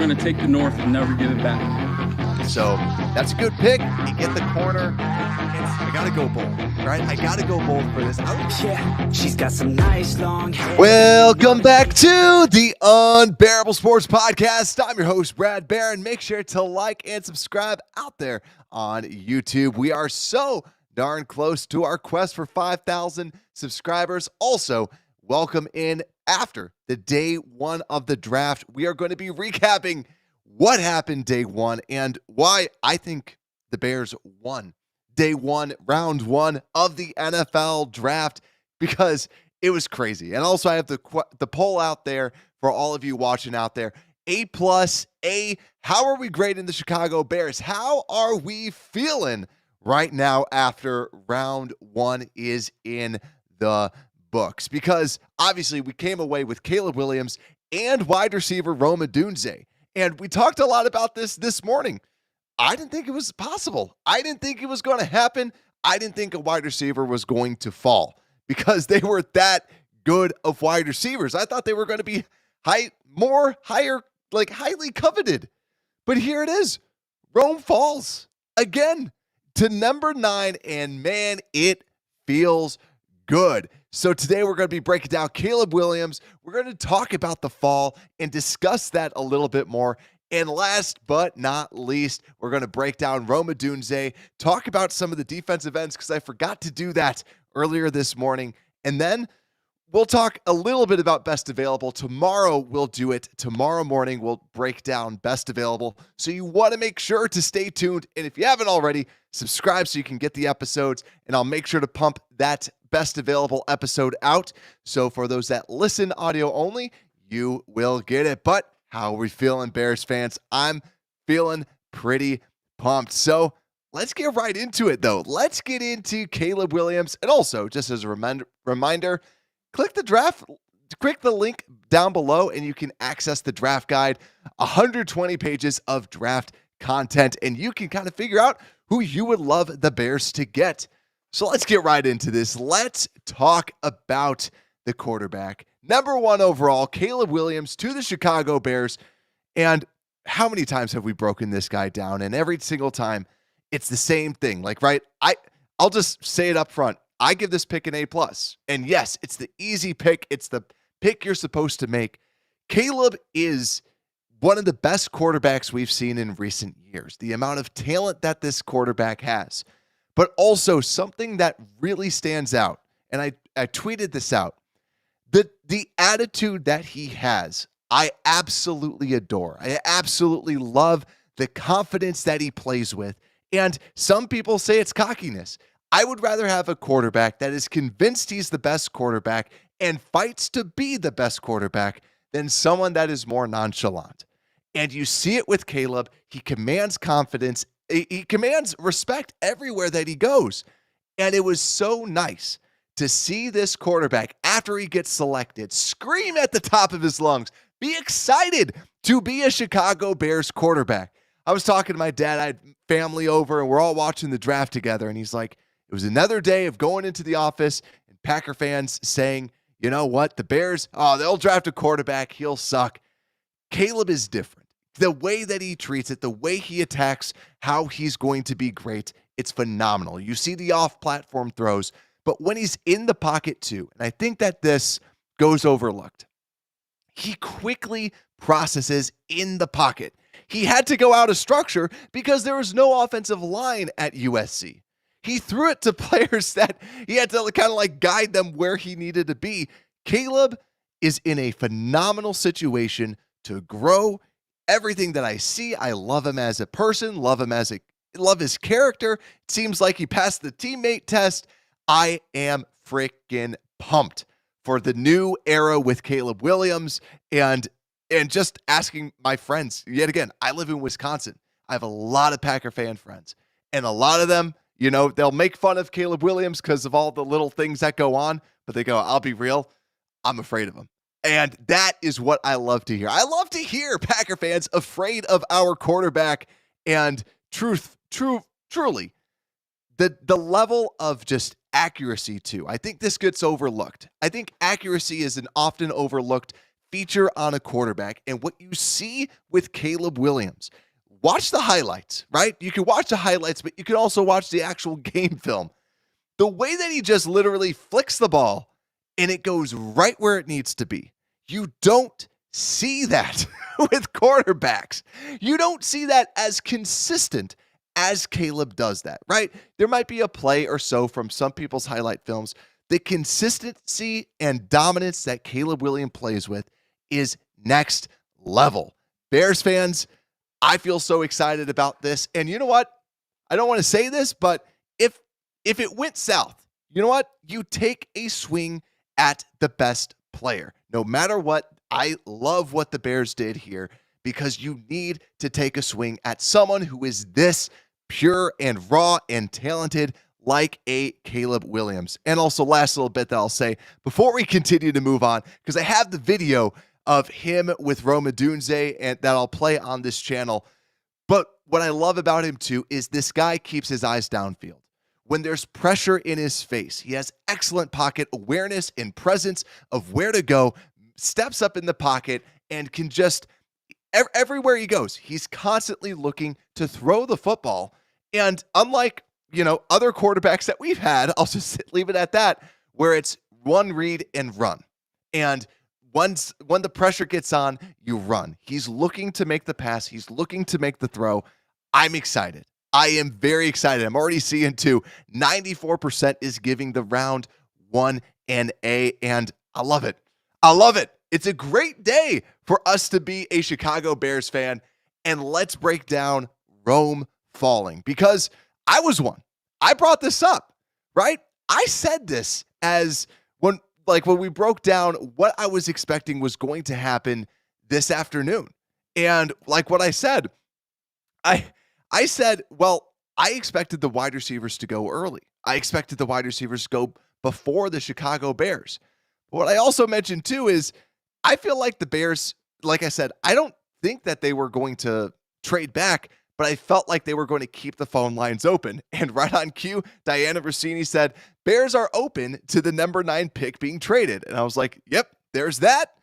going to take the North and never give it back. So that's a good pick. You get the corner. I got to go bold, right? I got to go bold for this. Yeah, she's got some nice long hair. Welcome back to the Unbearable Sports Podcast. I'm your host, Brad Barron. Make sure to like and subscribe out there on YouTube. We are so darn close to our quest for 5,000 subscribers. Also, welcome in after the day one of the draft. We are going to be recapping what happened day one and why I think the Bears won day one, round one of the NFL draft, because it was crazy. And also I have the poll out there for all of you watching out there. A+, how are we grading the Chicago Bears? How are we feeling right now after round one is in the books? Because obviously we came away with Caleb Williams and wide receiver Odunze. And we talked a lot about this morning. I didn't think it was possible. I didn't think it was going to happen. I didn't think a wide receiver was going to fall because they were that good of wide receivers. I thought they were going to be higher, like highly coveted. But here it is. Rome falls again to number 9, and man, it feels good. So today we're going to be breaking down Caleb Williams. We're going to talk about the fall and discuss that a little bit more. And last but not least, we're going to break down Odunze, talk about some of the defensive ends because I forgot to do that earlier this morning. And then we'll talk a little bit about best available. Tomorrow we'll do it. Tomorrow morning we'll break down best available. So you want to make sure to stay tuned. And if you haven't already, subscribe so you can get the episodes. And I'll make sure to pump that best available episode out. So for those that listen audio only, you will get it. But how are we feeling, Bears fans? I'm feeling pretty pumped. So let's get right into it, though. Let's get into Caleb Williams. And also, just as a reminder, click the link down below, and you can access the draft guide, 120 pages of draft content, and you can kind of figure out who you would love the Bears to get. So let's get right into this. Let's talk about the quarterback. Number 1 overall, Caleb Williams to the Chicago Bears. And how many times have we broken this guy down? And every single time, it's the same thing. Like, right? I'll just say it up front. I give this pick an A+. And yes, it's the easy pick. It's the pick you're supposed to make. Caleb is one of the best quarterbacks we've seen in recent years. The amount of talent that this quarterback has. But also something that really stands out, and I tweeted this out, the attitude that he has, I absolutely adore. I absolutely love the confidence that he plays with. And some people say it's cockiness. I would rather have a quarterback that is convinced he's the best quarterback and fights to be the best quarterback than someone that is more nonchalant. And you see it with Caleb. He commands confidence. He commands respect everywhere that he goes. And it was so nice to see this quarterback, after he gets selected, scream at the top of his lungs, be excited to be a Chicago Bears quarterback. I was talking to my dad. I had family over, and we're all watching the draft together. And he's like, it was another day of going into the office and Packer fans saying, you know what, the Bears, they'll draft a quarterback. He'll suck. Caleb is different. The way that he treats it, the way he attacks, how he's going to be great, it's phenomenal. You see the off-platform throws, but when he's in the pocket too, and I think that this goes overlooked, he quickly processes in the pocket. He had to go out of structure because there was no offensive line at USC. He threw it to players that he had to kind of like guide them where he needed to be. Caleb is in a phenomenal situation to grow. Everything that I see, I love him as a person, love his character. It seems like he passed the teammate test. I am freaking pumped for the new era with Caleb Williams and just asking my friends. Yet again, I live in Wisconsin. I have a lot of Packer fan friends, and a lot of them, you know, they'll make fun of Caleb Williams because of all the little things that go on, but they go, I'll be real, I'm afraid of him. And that is what I love to hear. I love to hear Packer fans afraid of our quarterback. And truly, the level of just accuracy too. I think this gets overlooked. I think accuracy is an often overlooked feature on a quarterback and what you see with Caleb Williams. Watch the highlights, right? You can watch the highlights, but you can also watch the actual game film. The way that he just literally flicks the ball and it goes right where it needs to be. You don't see that with quarterbacks. You don't see that as consistent as Caleb does that, right? There might be a play or so from some people's highlight films. The consistency and dominance that Caleb Williams plays with is next level. Bears fans, I feel so excited about this. And you know what? I don't want to say this, but if it went south, you know what? You take a swing at the best player. No matter what, I love what the Bears did here because you need to take a swing at someone who is this pure and raw and talented like a Caleb Williams. And also last little bit that I'll say before we continue to move on, because I have the video of him with Odunze and that I'll play on this channel. But what I love about him too is this guy keeps his eyes downfield. When there's pressure in his face, he has excellent pocket awareness and presence of where to go, steps up in the pocket, and can just, everywhere he goes, he's constantly looking to throw the football. And unlike, other quarterbacks that we've had, I'll just leave it at that, where it's one read and run. And when the pressure gets on, you run. He's looking to make the pass. He's looking to make the throw. I'm excited. I am very excited. I'm already seeing 94% is giving the round 1 an A, and I love it. I love it. It's a great day for us to be a Chicago Bears fan, and let's break down Rome falling because I was one. I brought this up, right? I said this as when we broke down what I was expecting was going to happen this afternoon. And like what I said, I said, well, I expected the wide receivers to go early. I expected the wide receivers to go before the Chicago Bears. What I also mentioned too is I feel like the Bears, like I said, I don't think that they were going to trade back, but I felt like they were going to keep the phone lines open. And right on cue, Diana Rossini said, Bears are open to the number 9 pick being traded. And I was like, yep, there's that.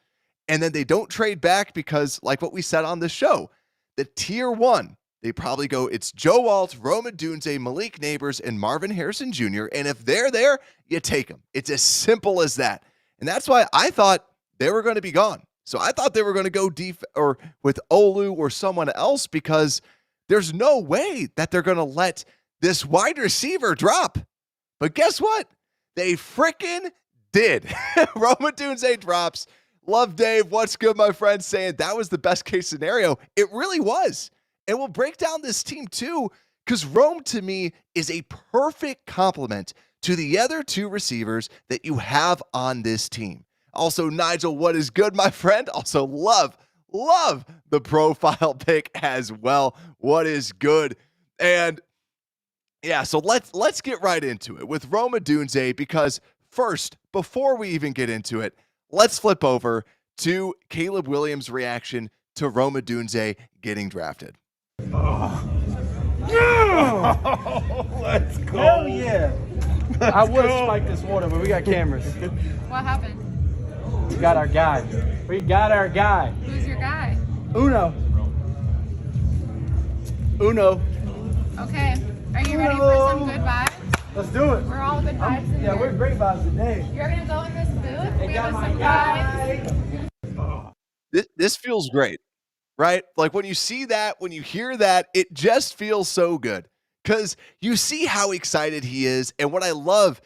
And then they don't trade back because like what we said on the show, the tier 1, they probably go, it's Joe Alt, Rome Odunze, Malik Neighbors, and Marvin Harrison Jr. And if they're there, you take them. It's as simple as that. And that's why I thought they were going to be gone. So I thought they were going to go or with Olu or someone else because there's no way that they're going to let this wide receiver drop. But guess what? They freaking did. Rome Odunze drops. Love Dave. What's good, my friend? Saying that was the best case scenario. It really was. And we'll break down this team too, because Rome to me is a perfect complement to the other 2 receivers that you have on this team. Also, Nigel, what is good, my friend? Also, love the profile pic as well. What is good? And yeah, so let's get right into it with Rome Odunze, because first, before we even get into it, let's flip over to Caleb Williams' reaction to Rome Odunze getting drafted. Oh, let's go. Hell yeah. I would have spiked this water, but we got cameras. What happened? We got our guy. Who's your guy? Uno. Okay. Are you ready for some good vibes? Let's do it. We're all good vibes in Yeah, here. we're great vibes today. You're going to go in this booth? They We got have my some guy. guys. This feels great, right? Like when you see that, when you hear that, it just feels so good because you see how excited he is. And what I love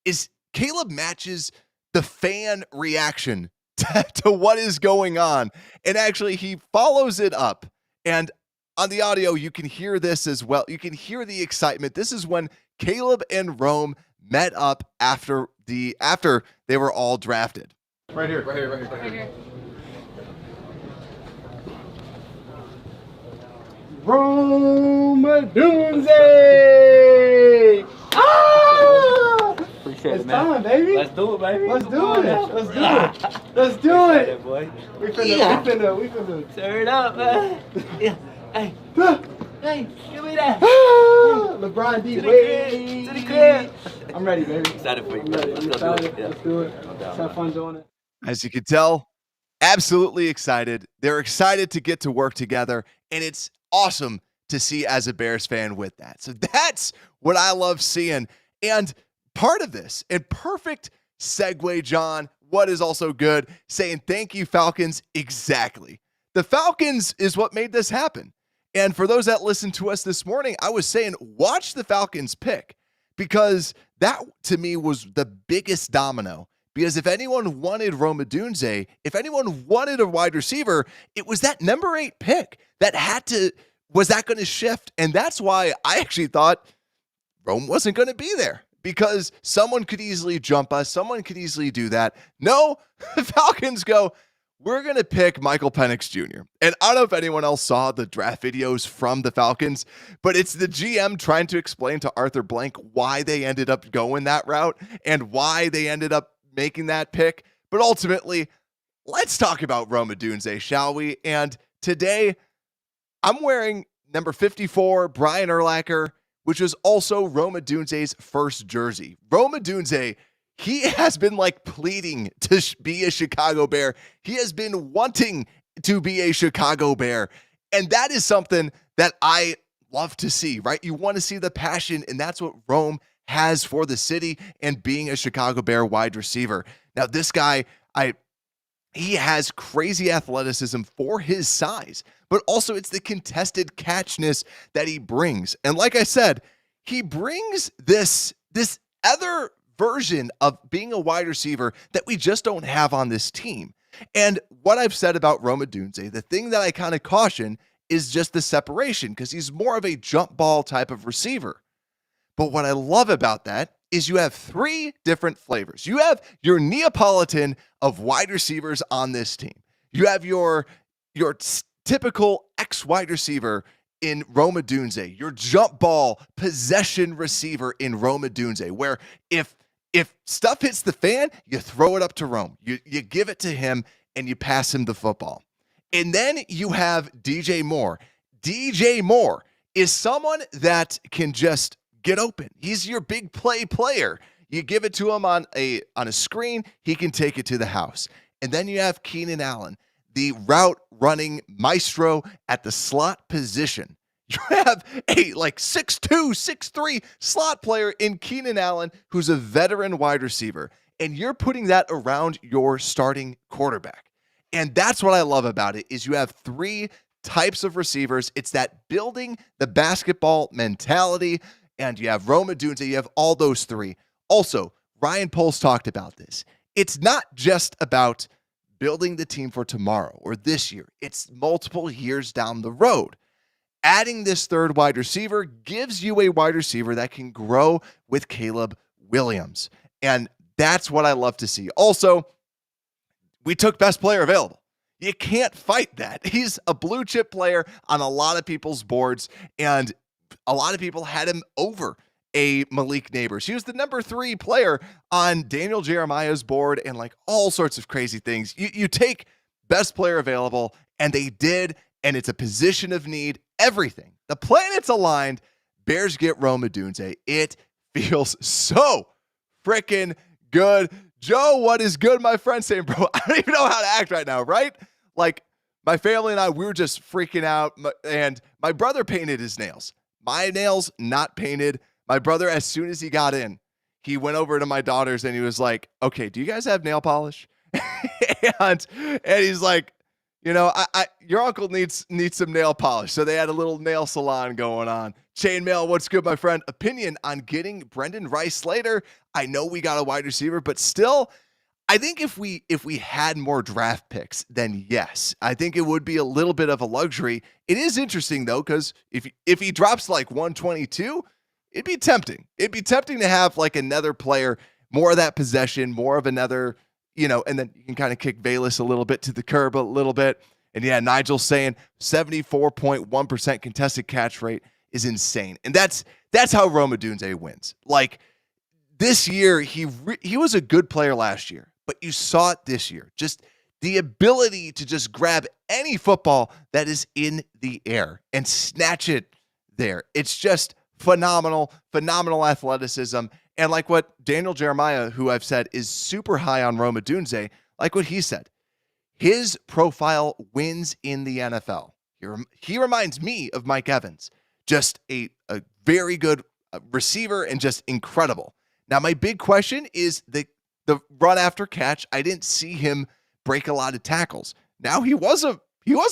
is Caleb matches the fan reaction to what is going on. And actually, he follows it up. And on the audio, you can hear this as well. You can hear the excitement. This is when Caleb and Rome met up after they were all drafted. Right here. Right here. Rome Odunze! Ah! Appreciate It's it, man. time, baby. Let's do it, baby. Let's do it. Let's do it. Let's do Appreciate it. it, boy. We finna. Turn up, man. Yeah. Hey. Hey, give me that. LeBron D. To the crib. To the crib. I'm ready, baby. Excited for you, I'm brother. ready. Let's You go do excited? it. Yeah. Let's do it. No doubt, Let's have man. fun doing it. As you can tell, absolutely excited. They're excited to get to work together, and it's awesome to see as a Bears fan with that. So that's what I love seeing. And part of this, and perfect segue, John, what is also good, saying thank you, Falcons. Exactly. The Falcons is what made this happen. And for those that listened to us this morning, I was saying, watch the Falcons pick, because that to me was the biggest domino. Because if anyone wanted Rome Odunze, if anyone wanted a wide receiver, it was that number 8 pick that was that going to shift? And that's why I actually thought Rome wasn't going to be there, because someone could easily jump us. Someone could easily do that. No, the Falcons go, we're going to pick Michael Penix Jr. And I don't know if anyone else saw the draft videos from the Falcons, but it's the GM trying to explain to Arthur Blank why they ended up going that route and why they ended up making that pick. But ultimately, let's talk about Rome Odunze, shall we? And today, I'm wearing number 54, Brian Urlacher, which was also Rome Odunze's first jersey. Rome Odunze, he has been pleading to be a Chicago Bear. He has been wanting to be a Chicago Bear. And that is something that I love to see, right? You want to see the passion, and that's what Rome has for the city and being a Chicago Bear wide receiver. Now, this guy, he has crazy athleticism for his size, but also it's the contested catchness that he brings. And like I said, he brings this other version of being a wide receiver that we just don't have on this team. And what I've said about Rome Odunze, the thing that I kind of caution is just the separation, because he's more of a jump ball type of receiver. But what I love about that is you have 3 different flavors. You have your Neapolitan of wide receivers on this team. You have your typical ex-wide receiver in Rome Odunze, your jump ball possession receiver in Rome Odunze, where if stuff hits the fan, you throw it up to Rome. You give it to him and you pass him the football. And then you have DJ Moore. DJ Moore is someone that can just get open. He's your big play player. You give it to him on a screen, he can take it to the house. And then you have Keenan Allen, the route running maestro at the slot position. You have a 6'2", 6'3" slot player in Keenan Allen, who's a veteran wide receiver, and you're putting that around your starting quarterback. And that's what I love about it, is you have 3 types of receivers. It's that building the basketball mentality, and you have Rome Odunze, you have all those 3. Also, Ryan Poles talked about this. It's not just about building the team for tomorrow or this year. It's multiple years down the road. Adding this 3rd wide receiver gives you a wide receiver that can grow with Caleb Williams. And that's what I love to see. Also, we took best player available. You can't fight that. He's a blue chip player on a lot of people's boards, and a lot of people had him over a Malik Neighbors. He was the number 3 player on Daniel Jeremiah's board, and all sorts of crazy things. You take best player available, and they did, and it's a position of need. Everything. The planets aligned. Bears get Rome Odunze. It feels so freaking good. Joe, what is good, my friend? Saying, bro, I don't even know how to act right now, right? My family and I, we were just freaking out, and my brother painted his nails. My nails not painted. My brother, as soon as he got in, he went over to my daughter's and he was like, okay, do you guys have nail polish? and he's like, your uncle needs some nail polish. So they had a little nail salon going on. Chainmail, what's good, my friend? Opinion on getting Brendan Rice later. I know we got a wide receiver, but still, I think if we had more draft picks, then yes, I think it would be a little bit of a luxury. It is interesting though, because if he drops 122, it'd be tempting. It'd be tempting to have another player, more of that possession, more of another, and then you can kind of kick Bayless a little bit to the curb a little bit. And yeah, Nigel's saying 74.1% contested catch rate is insane. And that's how Rome Odunze wins. This year, he was a good player last year, but you saw it this year. Just the ability to just grab any football that is in the air and snatch it there. It's just phenomenal athleticism. And what Daniel Jeremiah, who I've said is super high on Rome Odunze, what he said, his profile wins in the NFL. He reminds me of Mike Evans, just a very good receiver and just incredible. Now, my big question is the run after catch. I didn't see him break a lot of tackles. Now he was a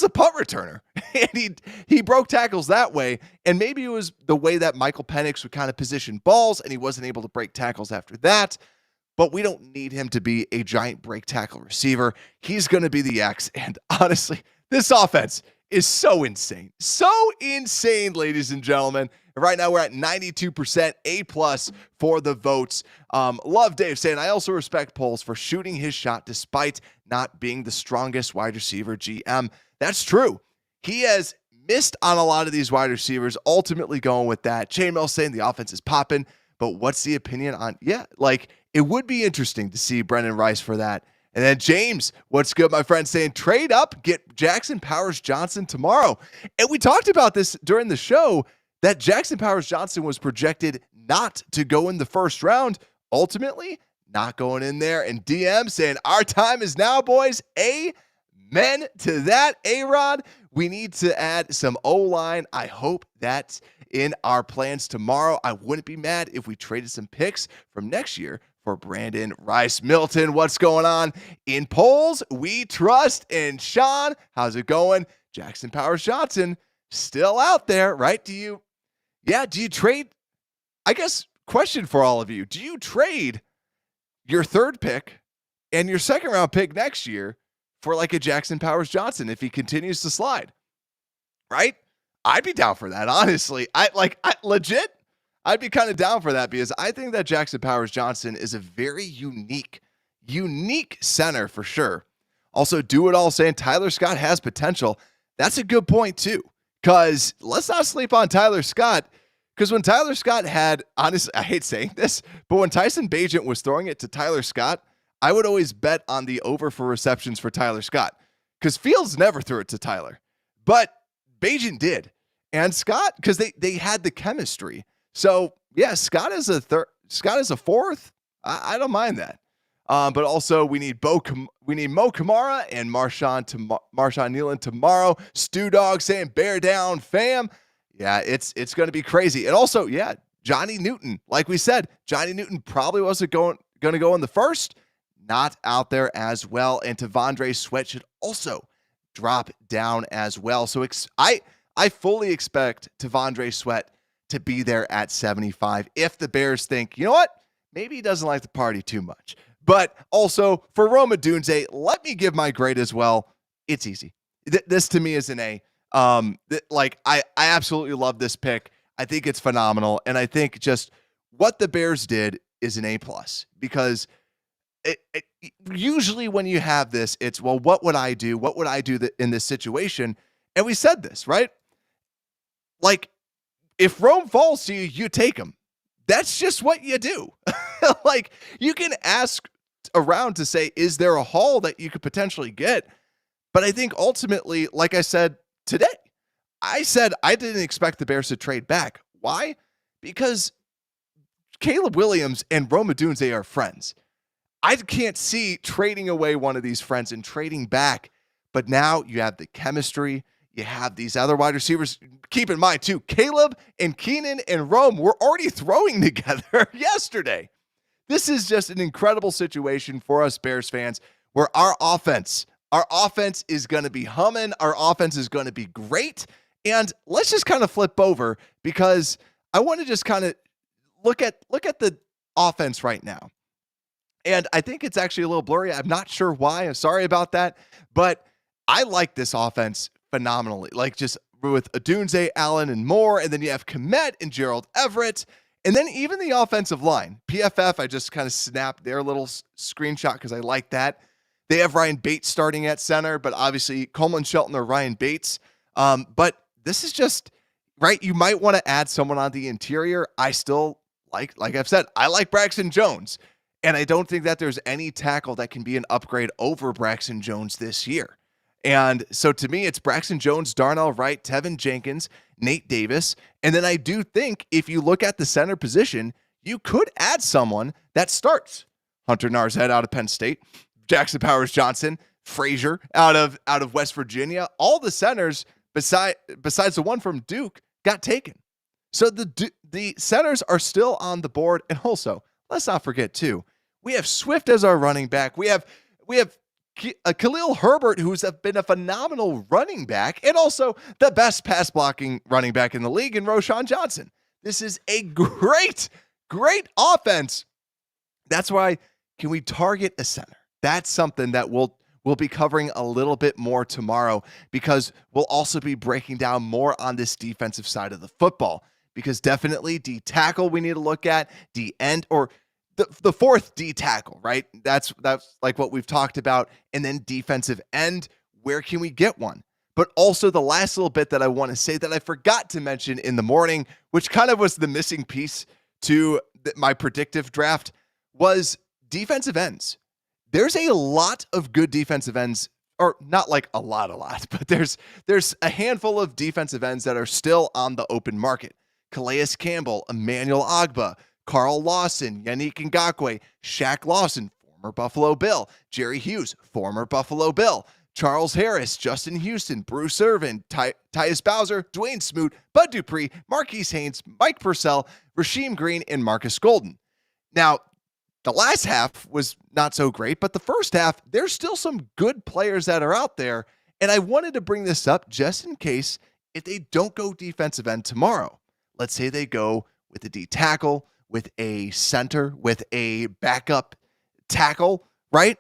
punt returner, and he broke tackles that way. And maybe it was the way that Michael Penix would kind of position balls, and he wasn't able to break tackles after that. But we don't need him to be a giant break tackle receiver. He's going to be the X. And honestly, this offense is so insane. So insane, ladies and gentlemen. Right now, we're at 92% A+ for the votes. Love Dave saying, I also respect Poles for shooting his shot despite not being the strongest wide receiver GM. That's true. He has missed on a lot of these wide receivers, ultimately going with that. Chainmail saying the offense is popping, but what's the opinion on, it would be interesting to see Brendan Rice for that. And then James, what's good, my friend, saying trade up, get Jackson Powers Johnson tomorrow. And we talked about this during the show that Jackson Powers Johnson was projected not to go in the first round. Ultimately, not going in there. And DM saying our time is now, boys. Amen to that. A-Rod, we need to add some O-line. I hope that's in our plans tomorrow. I wouldn't be mad if we traded some picks from next year for Brandon Rice. Milton, what's going on? In polls, we trust. And Sean, how's it going? Jackson Powers Johnson still out there, right? Do you trade? I guess question for all of you. Do you trade your third pick and your second round pick next year for like a Jackson Powers Johnson if he continues to slide? Right? I'd be down for that, honestly. I'd be kind of down for that because I think that Jackson Powers Johnson is a very unique center for sure. Also, Do It All saying Tyler Scott has potential. That's a good point too, because let's not sleep on Tyler Scott, because when Tyler Scott had, honestly, I hate saying this, but when Tyson Bagent was throwing it to Tyler Scott, I would always bet on the over for receptions for Tyler Scott, because Fields never threw it to Tyler, but Bagent did. And Scott, because they had the chemistry. So yeah, Scott is a fourth. I don't mind that. But also we need Mo Kamara and Marshawn Nealon tomorrow. Stu Dog saying bear down, fam. Yeah, it's going to be crazy. And also, yeah, Johnny Newton. Like we said, Johnny Newton probably wasn't going to go in the first. Not out there as well. And Tavondre Sweat should also drop down as well. So I fully expect Tavondre Sweat to be there at 75 if the Bears think, you know what, maybe he doesn't like the party too much. But also for Rome Odunze, let me give my grade as well. It's easy. This to me is an A. I absolutely love this pick. I think it's phenomenal. And I think just what the Bears did is an A+, because usually when you have this, it's, well, what would I do? What would I do in this situation? And we said this, right? Like, if Rome falls to you, you take him. That's just what you do. Like, you can ask around to say, is there a haul that you could potentially get? But I think ultimately, like I said today, I said I didn't expect the Bears to trade back. Why? Because Caleb Williams and Rome Odunze are friends. I can't see trading away one of these friends and trading back. But now you have the chemistry. You have these other wide receivers. Keep in mind, too, Caleb and Keenan and Rome were already throwing together yesterday. This is just an incredible situation for us Bears fans, where our offense is going to be humming. Our offense is going to be great. And let's just kind of flip over, because I want to just kind of look at the offense right now. And I think it's actually a little blurry. I'm not sure why. I'm sorry about that. But I like this offense phenomenally. Like, just with Odunze, Allen, and Moore. And then you have Kmet and Gerald Everett. And then even the offensive line. PFF, I just kind of snapped their little screenshot because I like that. They have Ryan Bates starting at center, but obviously Coleman Shelton or Ryan Bates. But this is just, right, you might want to add someone on the interior. I still like I've said, I like Braxton Jones. And I don't think that there's any tackle that can be an upgrade over Braxton Jones this year. And so to me, it's Braxton Jones, Darnell Wright, Tevin Jenkins, Nate Davis. And then I do think if you look at the center position, you could add someone that starts. Hunter Narzette out of Penn State, Jackson Powers Johnson, Frazier out of West Virginia. All the centers besides the one from Duke got taken. So the centers are still on the board. And also, let's not forget too, we have Swift as our running back. We have Khalil Herbert, who's been a phenomenal running back, and also the best pass blocking running back in the league in Roschon Johnson. This is a great offense. That's why, can we target a center? That's something that we'll be covering a little bit more tomorrow, because we'll also be breaking down more on this defensive side of the football, because definitely D tackle we need to look at, D end, or the fourth D tackle, right? That's like what we've talked about. And then defensive end, where can we get one? But also the last little bit that I want to say that I forgot to mention in the morning, which kind of was the missing piece to my predictive draft, was defensive ends. There's a lot of good defensive ends, or not like a lot, but there's a handful of defensive ends that are still on the open market. Calais Campbell, Emmanuel Ogbah, Carl Lawson, Yannick Ngakoue, Shaq Lawson, former Buffalo Bill, Jerry Hughes, former Buffalo Bill, Charles Harris, Justin Houston, Bruce Irvin, Tyus Bowser, Dwayne Smoot, Bud Dupree, Marquise Haynes, Mike Purcell, Rasheem Green, and Marcus Golden. Now, the last half was not so great, but the first half, there's still some good players that are out there, and I wanted to bring this up just in case if they don't go defensive end tomorrow. Let's say they go with a D tackle, with a center, with a backup tackle, right?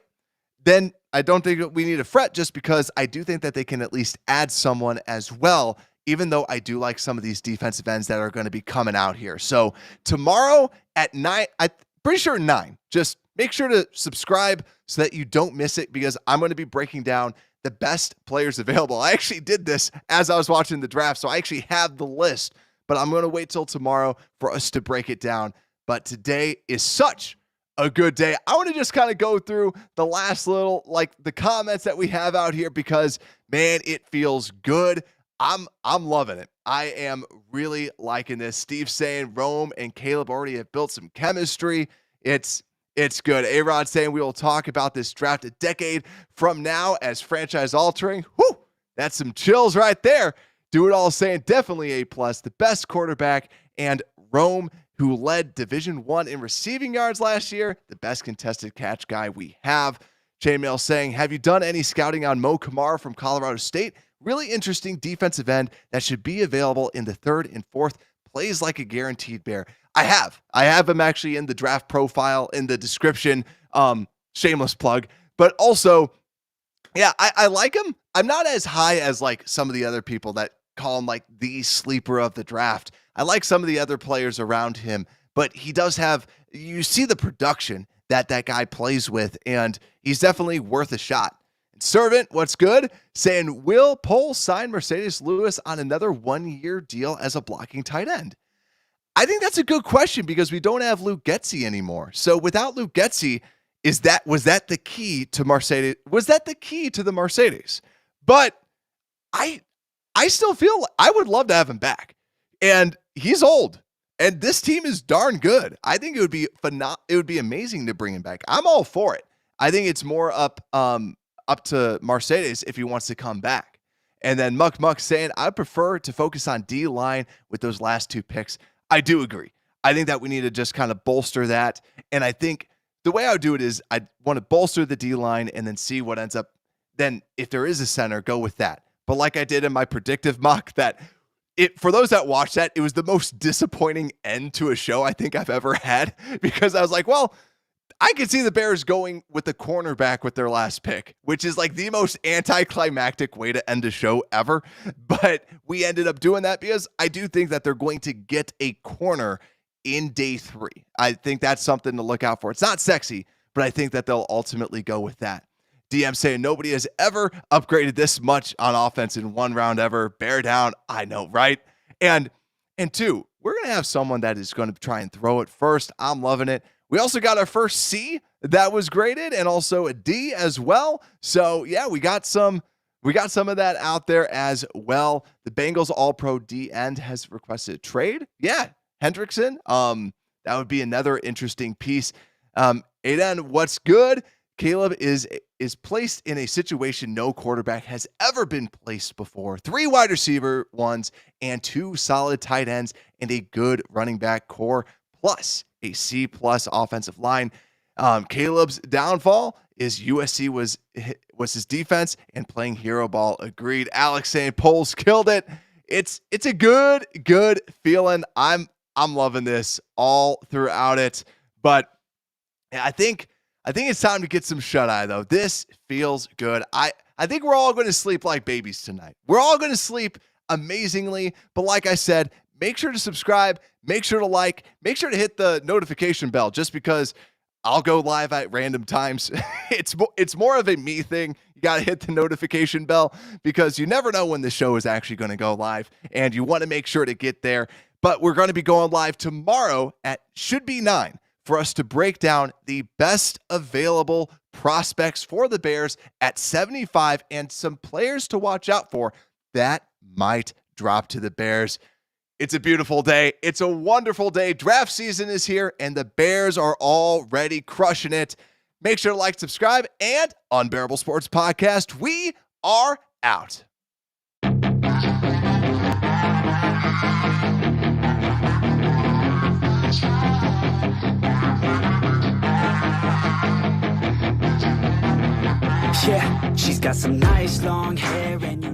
Then I don't think we need to fret, just because I do think that they can at least add someone as well, even though I do like some of these defensive ends that are going to be coming out here. So tomorrow at 9, I'm pretty sure 9, just make sure to subscribe so that you don't miss it, because I'm going to be breaking down the best players available. I actually did this as I was watching the draft, so I actually have the list, but I'm going to wait till tomorrow for us to break it down. But today is such a good day. I want to just kind of go through the last little, like the comments that we have out here, because man, it feels good. I'm loving it. I am really liking this. Steve saying Rome and Caleb already have built some chemistry. It's good. A-Rod saying we will talk about this draft a decade from now as franchise altering. Whoo, that's some chills right there. Do It All saying definitely A+, the best quarterback, and Rome, who led Division I in receiving yards last year, the best contested catch guy we have. Chainmail saying, have you done any scouting on Mo Kamara from Colorado State? Really interesting defensive end that should be available in the 3rd and 4th. Plays like a guaranteed bear. I have him actually in the draft profile in the description. Shameless plug. But also, yeah, I like him. I'm not as high as like some of the other people that call him like the sleeper of the draft. I like some of the other players around him, but he does have, you see the production that guy plays with, and he's definitely worth a shot. Servant, what's good? Saying, will Poles sign Mercedes Lewis on another 1-year deal as a blocking tight end? I think that's a good question, because we don't have Luke Getsy anymore. So without Luke Getsy, was that the key to Mercedes? Was that the key to the Mercedes? But I still feel I would love to have him back. And he's old, and this team is darn good. I think it would be amazing to bring him back. I'm all for it. I think it's more up to Mercedes if he wants to come back. And then Muck saying, I prefer to focus on D-line with those last 2 picks. I do agree. I think that we need to just kind of bolster that. And I think the way I would do it is I want to bolster the D-line and then see what ends up. Then if there is a center, go with that. But like I did in my predictive mock, that for those that watched that, it was the most disappointing end to a show I think I've ever had, because I was like, well, I could see the Bears going with the cornerback with their last pick, which is like the most anticlimactic way to end a show ever. But we ended up doing that because I do think that they're going to get a corner in day 3. I think that's something to look out for. It's not sexy, but I think that they'll ultimately go with that. DM saying nobody has ever upgraded this much on offense in 1 round ever. Bear down. I know, right? And 2, we're going to have someone that is going to try and throw it first. I'm loving it. We also got our first C that was graded, and also a D as well. So yeah, we got some of that out there as well. The Bengals All-Pro D end has requested a trade. Yeah, Hendrickson. That would be another interesting piece. Aiden, what's good? Caleb is is placed in a situation no quarterback has ever been placed before. 3 wide receiver ones and 2 solid tight ends and a good running back core, plus a C+ offensive line. Caleb's downfall is USC was his defense, and playing hero ball. Agreed. Alex St. Paul's killed it. It's a good feeling. I'm loving this all throughout it. But I think it's time to get some shut-eye, though. This feels good. I think we're all going to sleep like babies tonight. We're all going to sleep amazingly. But like I said, make sure to subscribe. Make sure to like. Make sure to hit the notification bell, just because I'll go live at random times. It's more of a me thing. You got to hit the notification bell because you never know when the show is actually going to go live, and you want to make sure to get there. But we're going to be going live tomorrow at should be 9 for us to break down the best available prospects for the Bears at 75 and some players to watch out for that might drop to the Bears. It's a beautiful day. It's a wonderful day. Draft season is here, and the Bears are already crushing it. Make sure to like, subscribe, and Unbearable Sports Podcast. We are out. Yeah, she's got some nice long hair and